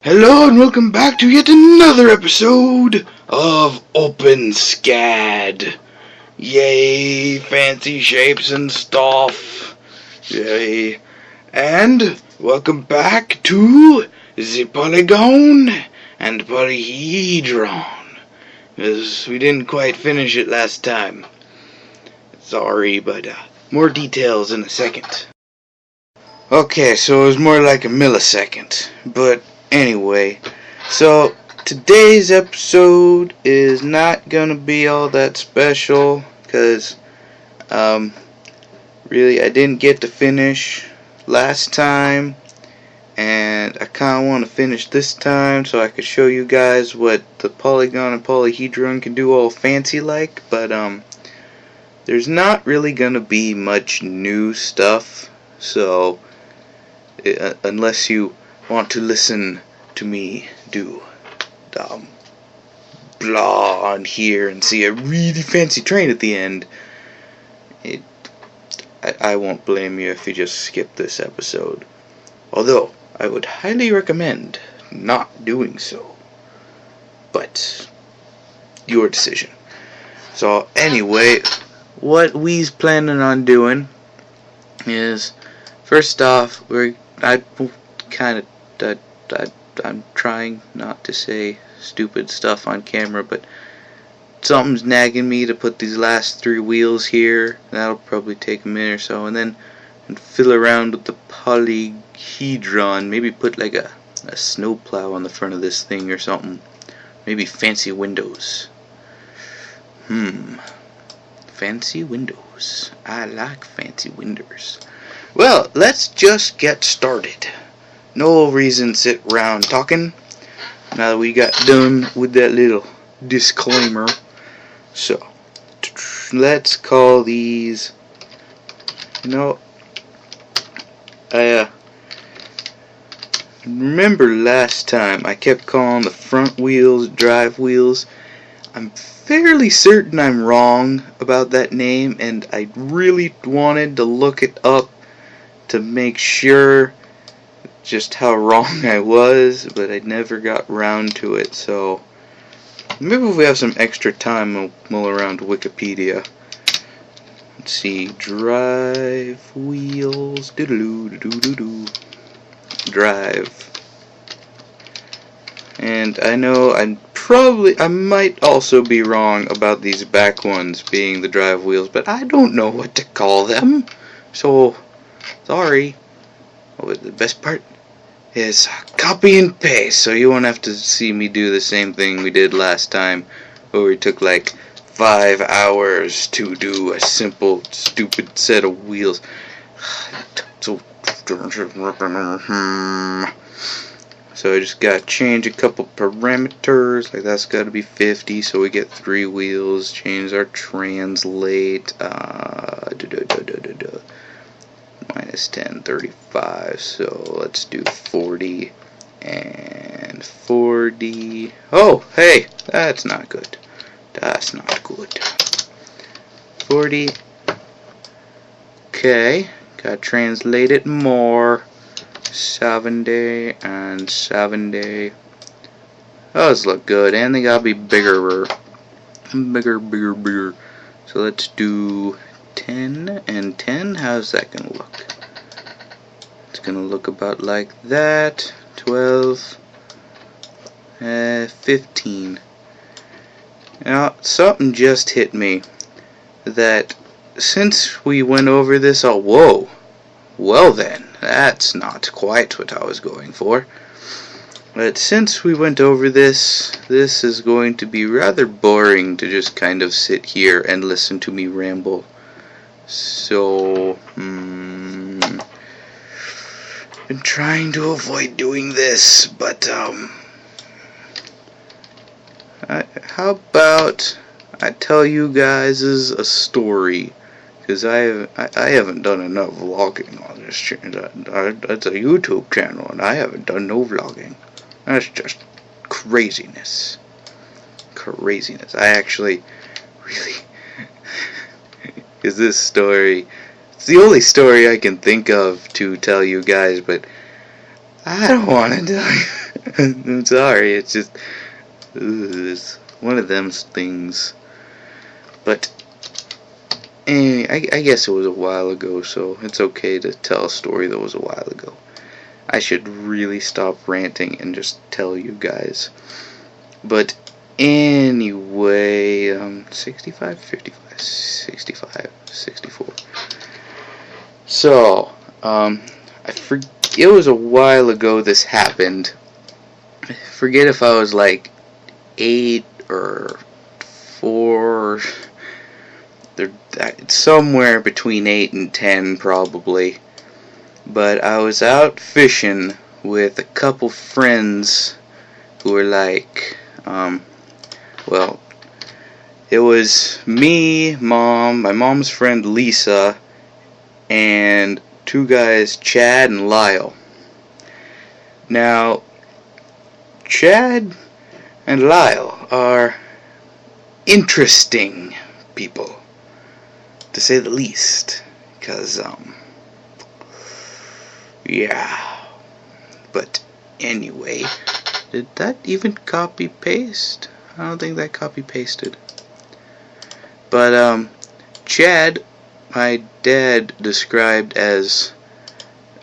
Hello and welcome back to yet another episode of Open SCAD. Yay, fancy shapes and stuff. Yay. And welcome back to the polygon and polyhedron. Because we didn't quite finish it last time. Sorry, but more details in a second. Okay, so it was more like a millisecond, but anyway, so today's episode is not gonna be all that special because really I didn't get to finish last time, and I kind of want to finish this time so I could show you guys what the polygon and polyhedron can do all fancy like. But there's not really gonna be much new stuff, so unless you want to listen to me do blah on here and see a really fancy train at the end, I won't blame you if you just skip this episode. Although, I would highly recommend not doing so. But, your decision. So, anyway, what we's planning on doing is, first off, I'm trying not to say stupid stuff on camera, but something's nagging me to put these last 3 wheels here. That'll probably take a minute or so, and then fill around with the polyhedron. Maybe put like a snow plow on the front of this thing or something. Maybe fancy windows. Fancy windows. I like fancy windows. Well, let's just get started. No reason to sit around talking now that we got done with that little disclaimer. So, let's call these, I remember last time I kept calling the front wheels drive wheels. I'm fairly certain I'm wrong about that name, and I really wanted to look it up to make sure just how wrong I was, but I never got round to it. So maybe if we have some extra time, we'll mull around Wikipedia. Let's see, drive wheels, drive. And I know I might also be wrong about these back ones being the drive wheels, but I don't know what to call them. So, sorry. Oh, the best part is copy and paste, so you won't have to see me do the same thing we did last time, where we took like 5 hours to do a simple, stupid set of wheels. So I just gotta change a couple parameters, like that's gotta be 50, so we get 3 wheels. Change our translate, minus 10, 35, so let's do 40 and 40. Oh, hey, that's not good. That's not good. 40. Okay, gotta translate it more. 70 and 70. Those look good, and they gotta be bigger. Bigger. So let's do 10 and 10. How's that gonna look? It's gonna look about like that. 12, 15. Now, something just hit me that since we went over this, whoa. Well then, that's not quite what I was going for. But since we went over this is going to be rather boring to just kind of sit here and listen to me ramble. So, been trying to avoid doing this, but how about I tell you guys a story, because I haven't done enough vlogging on this channel. That's a YouTube channel, and I haven't done no vlogging. That's just craziness. I actually really is this story. It's the only story I can think of to tell you guys, but I don't want to tell you. I'm sorry, it's just it's one of them things. But anyway, I guess it was a while ago, so it's okay to tell a story that was a while ago. I should really stop ranting and just tell you guys. But anyway, 65, 55, 65, 64. So, it was a while ago this happened. I forget if I was like 8 or 4, somewhere between 8 and 10 probably. But I was out fishing with a couple friends who were like, well, it was me, Mom, my mom's friend Lisa, and 2 guys, Chad and Lyle. Now, Chad and Lyle are interesting people, to say the least, because, yeah. But anyway, did that even copy paste? I don't think that copy pasted. But Chad, my dad described as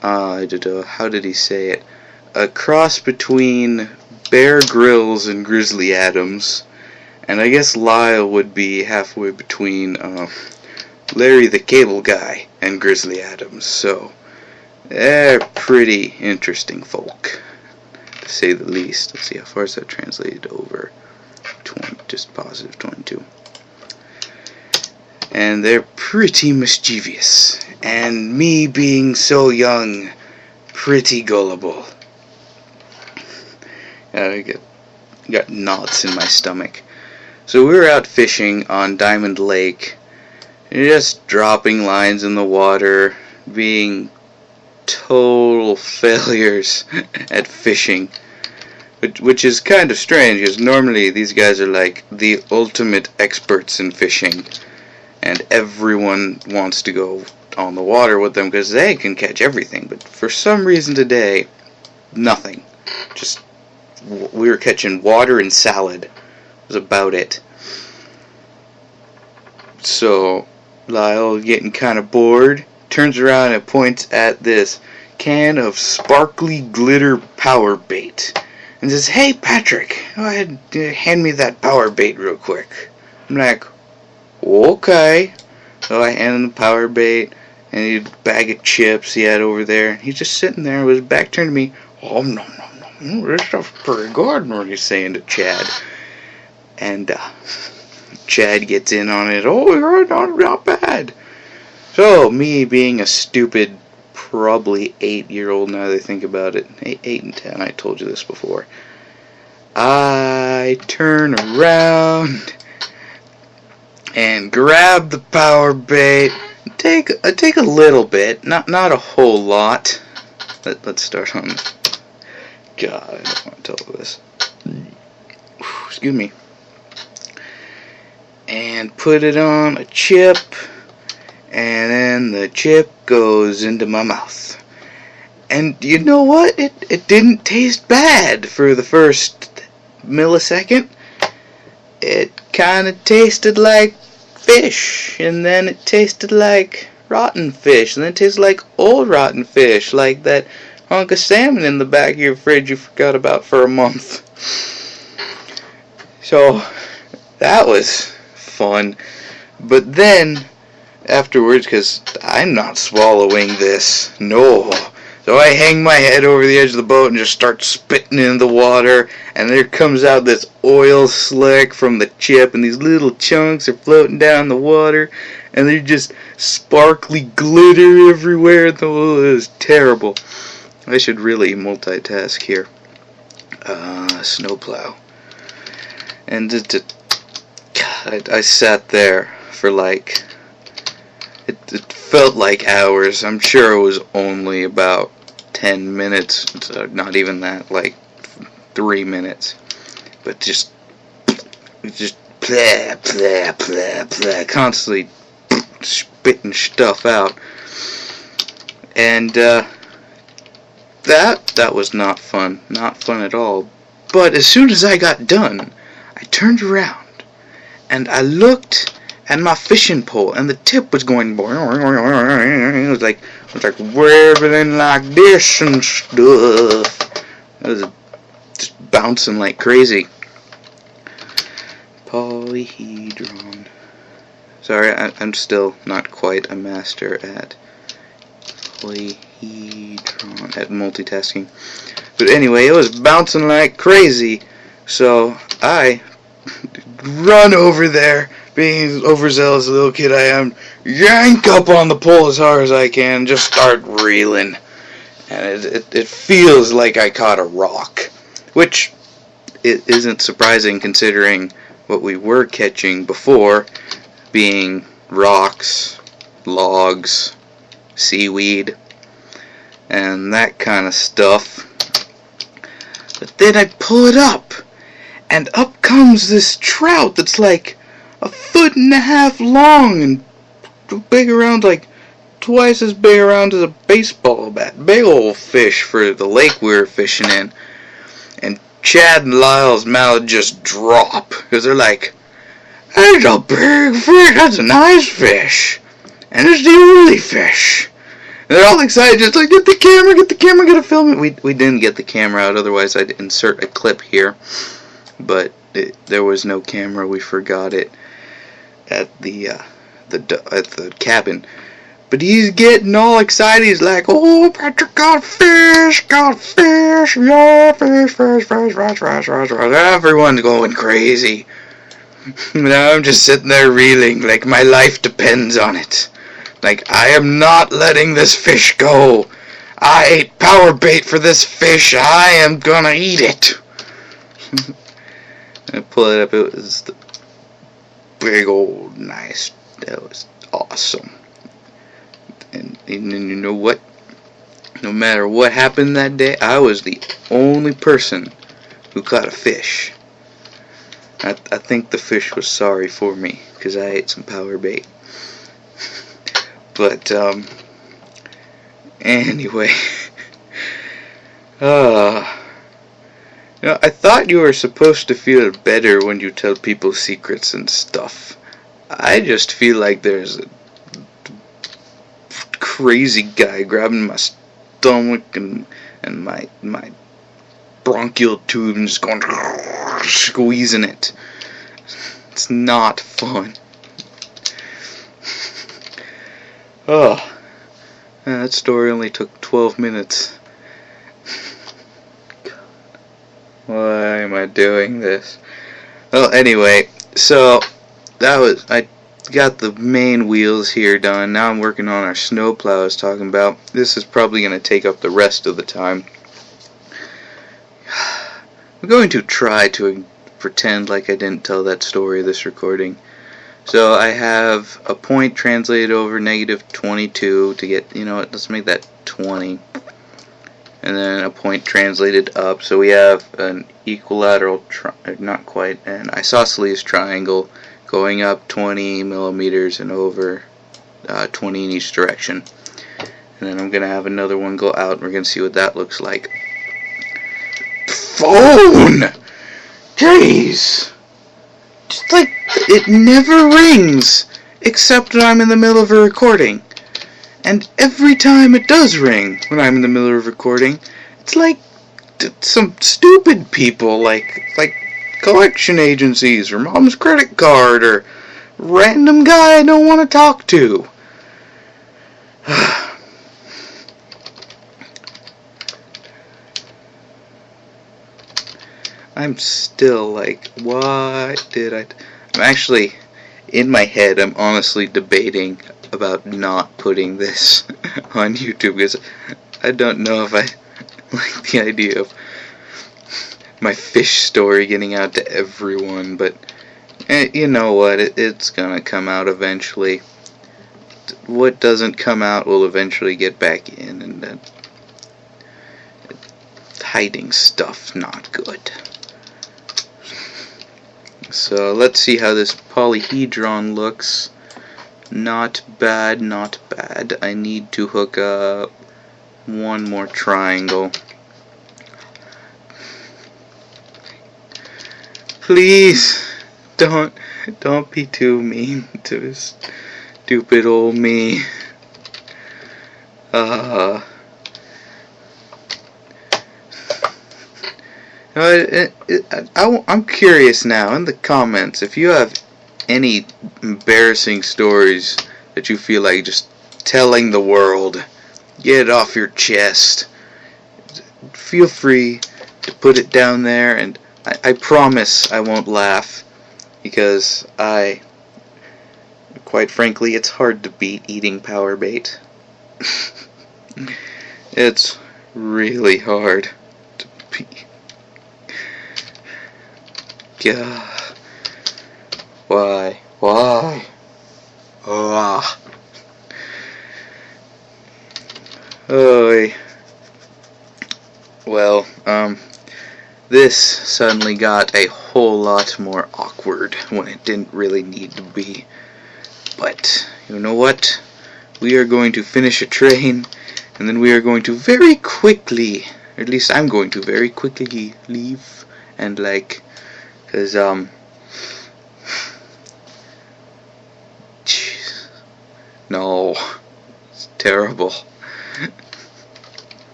how did he say it? A cross between Bear Grylls and Grizzly Adams, and I guess Lyle would be halfway between Larry the Cable Guy and Grizzly Adams. So they're pretty interesting folk, to say the least. Let's see, how far is that translated over? 20, just positive 22. And they're pretty mischievous, and me being so young, pretty gullible. I got knots in my stomach. So we were out fishing on Diamond Lake, just dropping lines in the water, being total failures at fishing, which is kind of strange, because normally these guys are like the ultimate experts in fishing, and everyone wants to go on the water with them because they can catch everything. But for some reason today, nothing. Just, we were catching water and salad. Was about it. So Lyle, getting kind of bored, turns around and points at this can of sparkly glitter power bait and says, "Hey Patrick, go ahead and hand me that power bait real quick." I'm like, okay. So I hand him the power bait and a bag of chips he had over there. He's just sitting there with his back turned to me. "Oh, no, this stuff's pretty good," what he's saying to Chad. And Chad gets in on it. "Oh, you're not bad." So, me being a stupid, probably 8-year-old now that I think about it, 8 and 10, I told you this before, I turn around and grab the power bait. Take a little bit, not a whole lot. Let's start on. God, I don't want to tell this. Excuse me. And put it on a chip, and then the chip goes into my mouth. And you know what? It didn't taste bad for the first millisecond. It kind of tasted like fish, and then it tasted like rotten fish, and then it tasted like old rotten fish, like that hunk of salmon in the back of your fridge you forgot about for a month. So that was fun. But then afterwards, because I'm not swallowing this, no. So I hang my head over the edge of the boat and just start spitting in the water, and there comes out this oil slick from the chip, and these little chunks are floating down the water, and they're just sparkly glitter everywhere. It was terrible. I should really multitask here. Snowplow. And I sat there for like, it felt like hours. I'm sure it was only about 10 minutes, not even that, like 3 minutes. But just blah, blah, blah, blah, constantly spitting stuff out. And that that was not fun. Not fun at all. But as soon as I got done, I turned around and I looked at my fishing pole, and the tip was going. It was like wibbling like this and stuff. It was just bouncing like crazy. Polyhedron. Sorry, I'm still not quite a master at polyhedron, at multitasking. But anyway, it was bouncing like crazy, so I run over there, being overzealous little kid I am, yank up on the pole as hard as I can, just start reeling. And it feels like I caught a rock, which it isn't surprising considering what we were catching before, being rocks, logs, seaweed, and that kind of stuff. But then I pull it up, and up comes this trout that's like 1.5 feet long and big around, like twice as big around as a baseball bat. Big old fish for the lake we were fishing in. And Chad and Lyle's mouth just drop, because they're like, "That's a big fish, that's a nice fish, and it's the only fish." And they're all excited, just like, get the camera, gotta film it. We didn't get the camera out, otherwise I'd insert a clip here. But there was no camera, we forgot it at the cabin. But he's getting all excited, he's like, "Oh, Patrick got fish, yeah, fish. Everyone's going crazy. And I'm just sitting there reeling, like my life depends on it. Like, I am not letting this fish go. I ate power bait for this fish, I am gonna eat it." I pull it up, it was the big old nice, that was awesome. And you know what? No matter what happened that day, I was the only person who caught a fish. I think the fish was sorry for me, because I ate some power bait. But, anyway. You know, I thought you were supposed to feel better when you tell people secrets and stuff. I just feel like there's a crazy guy grabbing my stomach and my bronchial tube and just going squeezing it. It's not fun. Oh, that story only took 12 minutes. Why am I doing this? Well, anyway, so I got the main wheels here done. Now I'm working on our snow plow I was talking about. This is probably going to take up the rest of the time. I'm going to try to pretend like I didn't tell that story this recording. So I have a point translated over -22 to get, you know what, let's make that 20. And then a point translated up, so we have an equilateral, not quite, an isosceles triangle going up 20 millimeters and over 20 in each direction. And then I'm going to have another one go out, and we're going to see what that looks like. Phone! Jeez! Just like, it never rings, except when I'm in the middle of a recording. And every time it does ring when I'm in the middle of recording, it's like some stupid people, like collection agencies, or mom's credit card, or random guy I don't want to talk to. I'm still like, what did I... I'm actually, in my head, I'm honestly debating about not putting this on YouTube, because I don't know if I like the idea of my fish story getting out to everyone, but you know what, it's gonna come out eventually. What doesn't come out will eventually get back in, and hiding stuff not good. So let's see how this polyhedron looks. Not bad, not bad. I need to hook up one more triangle. Please, don't be too mean to stupid old me. I'm curious now in the comments if you have any embarrassing stories that you feel like just telling the world. Get it off your chest. Feel free to put it down there, and I promise I won't laugh, because quite frankly, it's hard to beat eating power bait. It's really hard to beat. God. Why? Ah. Oh. Well, this suddenly got a whole lot more awkward when it didn't really need to be. But, you know what? We are going to finish a train, and then we are going to very quickly, or at least I'm going to very quickly leave, and cause, jeez. No. It's terrible.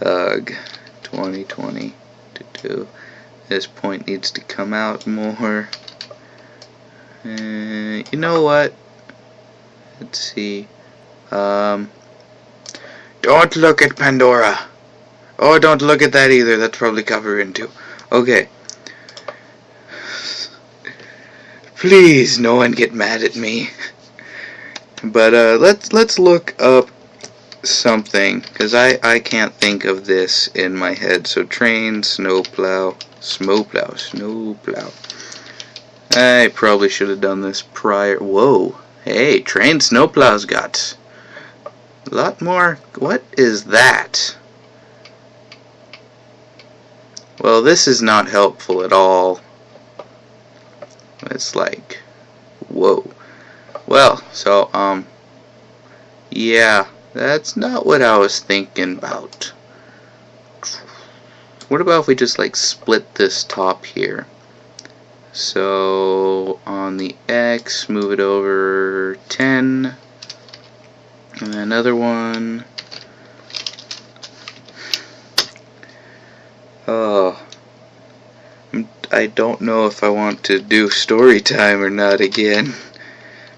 Ugh. 2022. This point needs to come out more. You know what? Let's see. Don't look at Pandora. Oh, don't look at that either. That's probably copyrighted too. Okay. Please, no one get mad at me. But let's look up something, because I can't think of this in my head. So train, snowplow. I probably should have done this prior. Whoa. Hey, train snowplow's got a lot more. What is that? Well, this is not helpful at all. It's like, whoa. Well, so, yeah, that's not what I was thinking about. What about if we just, split this top here? So, on the X, move it over 10. And another one. Oh. I don't know if I want to do story time or not again.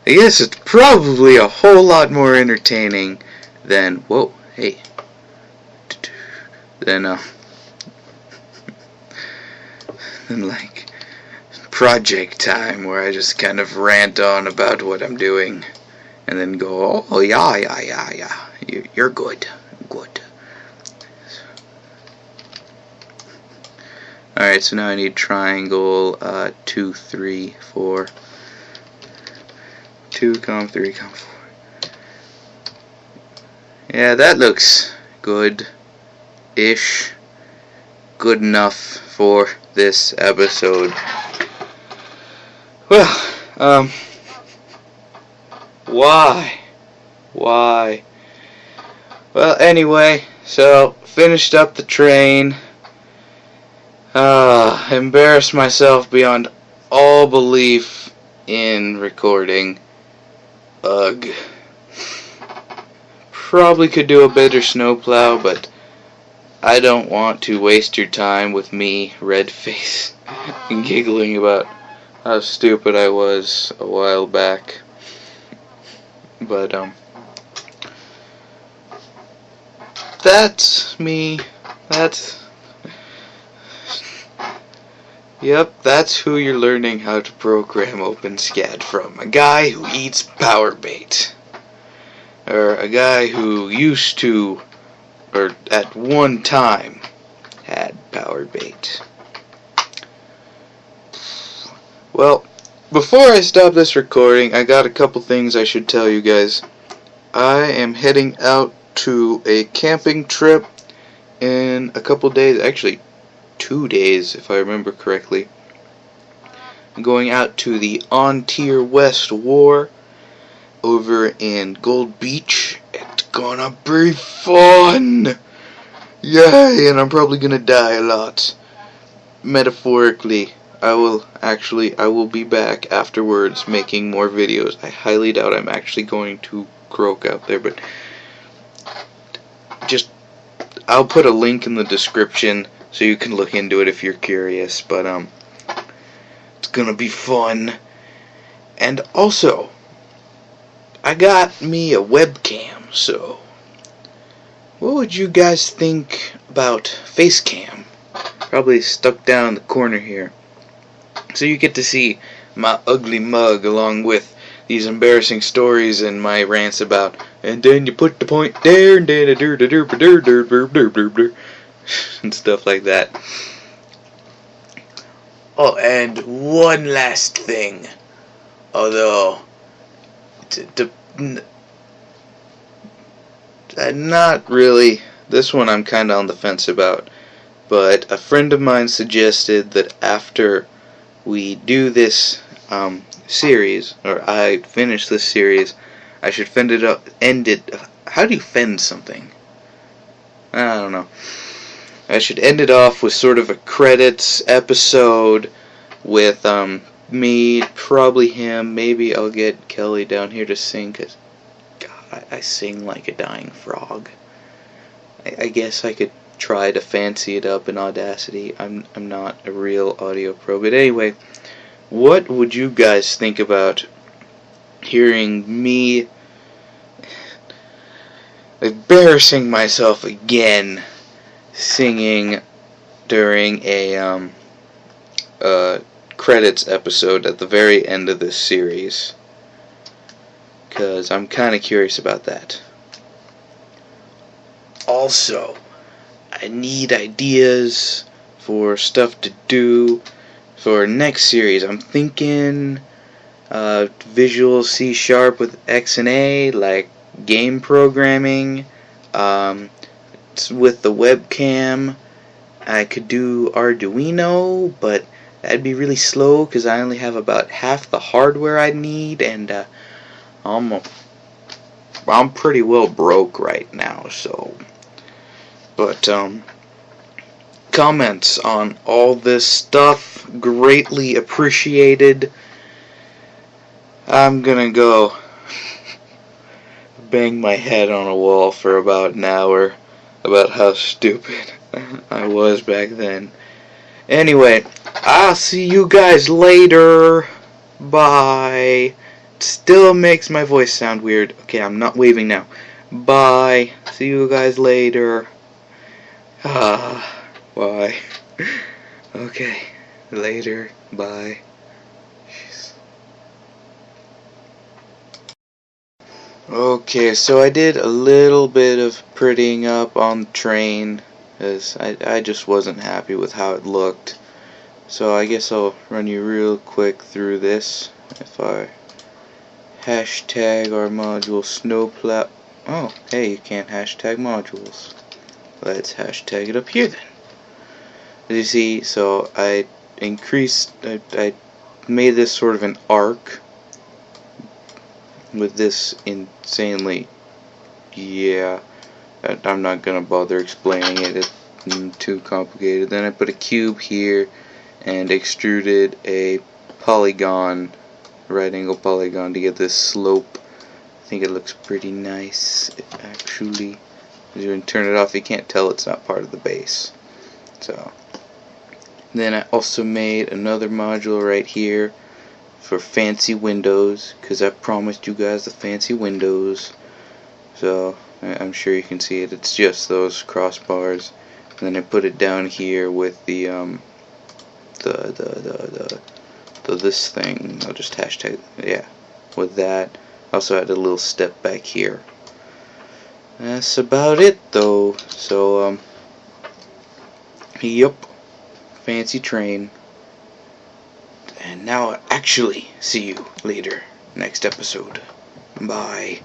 I guess it's probably a whole lot more entertaining than, whoa, hey, than project time, where I just kind of rant on about what I'm doing and then go, oh yeah, you're good. Alright, so now I need triangle 2, 3, 4. 2, 3, 4. Yeah, that looks good-ish. Good enough for this episode. Well, why? Well, anyway, so finished up the train. Embarrassed myself beyond all belief in recording. Ugh. Probably could do a better snowplow, but I don't want to waste your time with me, red face, and giggling about how stupid I was a while back. But, that's me. Yep, that's who you're learning how to program OpenSCAD from. A guy who eats power bait. Or a guy who used to, or at one time, had power bait. Well, before I stop this recording, I got a couple things I should tell you guys. I am heading out to a camping trip in a couple days, actually 2 days if I remember correctly. I'm going out to the On Tier West War over in Gold Beach. It's gonna be fun! Yay! And I'm probably gonna die a lot. Metaphorically, I will be back afterwards making more videos. I highly doubt I'm actually going to croak out there, but just, I'll put a link in the description so you can look into it if you're curious, but it's gonna be fun. And also, I got me a webcam, so what would you guys think about face cam? Probably stuck down in the corner here. So you get to see my ugly mug along with these embarrassing stories and my rants about, and then you put the point there, and then and stuff like that. Oh, and one last thing. Although, not really. This one I'm kind of on the fence about. But a friend of mine suggested that after we do this series, or I finish this series, I should end it. How do you fend something? I don't know. I should end it off with sort of a credits episode with me, probably him. Maybe I'll get Kelly down here to sing, because God, I sing like a dying frog. I guess I could try to fancy it up in Audacity. I'm not a real audio pro, but anyway, what would you guys think about hearing me embarrassing myself again singing during a credits episode at the very end of this series? Because I'm kind of curious about that. Also, I need ideas for stuff to do for next series. I'm thinking Visual C# with X and A, like game programming. With the webcam, I could do Arduino, but that'd be really slow because I only have about half the hardware I need, and I'm pretty well broke right now, so. But comments on all this stuff greatly appreciated. I'm gonna go bang my head on a wall for about an hour about how stupid I was back then. Anyway, I'll see you guys later. Bye. It still makes my voice sound weird. Okay, I'm not waving now. Bye. See you guys later. Bye. Okay, later. Bye. Jeez. Okay, so I did a little bit of prettying up on the train, because I just wasn't happy with how it looked. So I guess I'll run you real quick through this. If I hashtag our module snowplow. Oh, hey, you can't hashtag modules. Let's hashtag it up here then. As you see, so I made this sort of an arc with this insanely, yeah, I'm not gonna bother explaining it, it's too complicated. Then I put a cube here and extruded a polygon, right angle polygon, to get this slope. I think it looks pretty nice, actually. As you turn it off, you can't tell it's not part of the base. So then I also made another module right here for fancy windows, because I promised you guys the fancy windows. So I'm sure you can see it. It's just those crossbars. And then I put it down here with the this thing. I'll just hashtag, yeah, with that. Also had a little step back here. That's about it though. So yep, fancy train. And now I'll actually see you later, next episode. Bye.